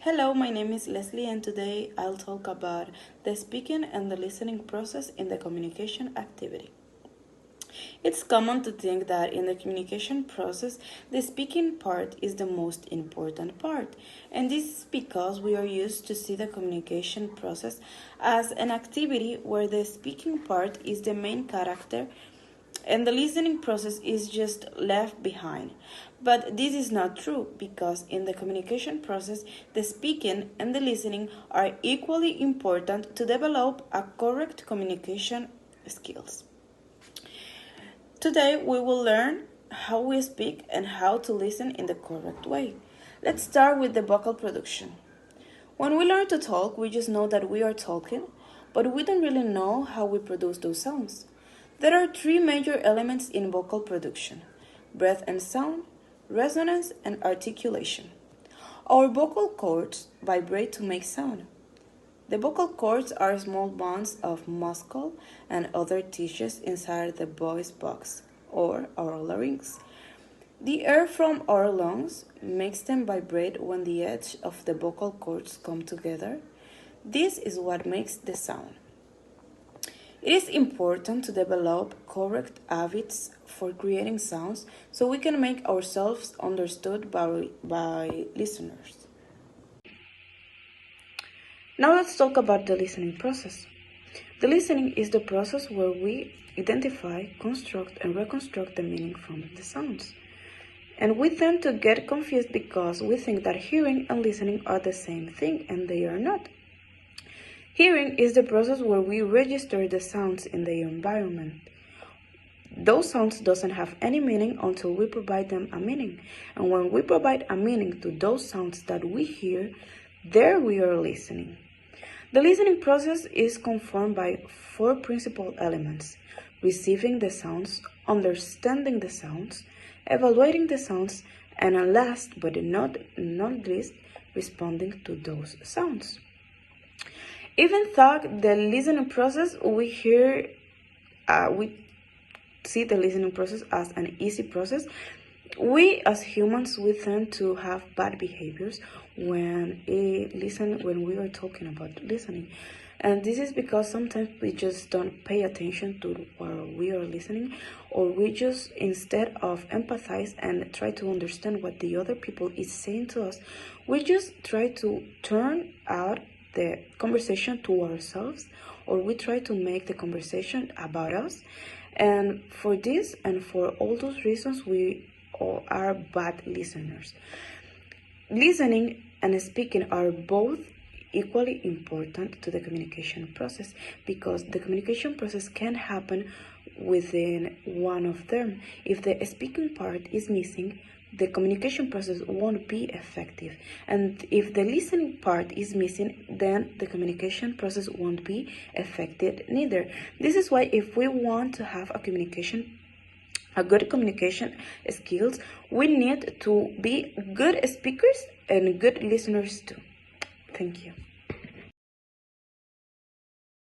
Hello, my name is Leslie, and today I'll talk about the speaking and the listening process in the communication activity. It's common to think that in the communication process, the speaking part is the most important part, and this is because we are used to see the communication process as an activity where the speaking part is the main character and the listening process is just left behind. But this is not true because in the communication process, the speaking and the listening are equally important to develop a correct communication skills. Today, we will learn how we speak and how to listen in the correct way. Let's start with the vocal production. When we learn to talk, we just know that we are talking, but we don't really know how we produce those sounds. There are three major elements in vocal production: breath and sound, resonance, and articulation. Our vocal cords vibrate to make sound. The vocal cords are small bands of muscle and other tissues inside the voice box, or our larynx. The air from our lungs makes them vibrate when the edge of the vocal cords come together. This is what makes the sound. It is important to develop correct habits for creating sounds so we can make ourselves understood by listeners. Now let's talk about the listening process. The listening is the process where we identify, construct, and reconstruct the meaning from the sounds. And we tend to get confused because we think that hearing and listening are the same thing, and they are not. Hearing is the process where we register the sounds in the environment. Those sounds doesn't have any meaning until we provide them a meaning. And when we provide a meaning to those sounds that we hear, there we are listening. The listening process is conformed by four principal elements: receiving the sounds, understanding the sounds, evaluating the sounds, and last but not least, responding to those sounds. Even though the listening process, we see the listening process as an easy process, we as humans, we tend to have bad behaviors when we are talking about listening. And this is because sometimes we just don't pay attention to what we are listening, or we just, instead of empathize and try to understand what the other people is saying to us, we just try to turn out the conversation to ourselves, or we try to make the conversation about us. And for this and for all those reasons, we all are bad listeners. Listening and speaking are both equally important to the communication process, because the communication process can happen within one of them. If the speaking part is missing, the communication process won't be effective. And if the listening part is missing, then the communication process won't be effective neither. This is why if we want to have a good communication skills, we need to be good speakers and good listeners too. Thank you.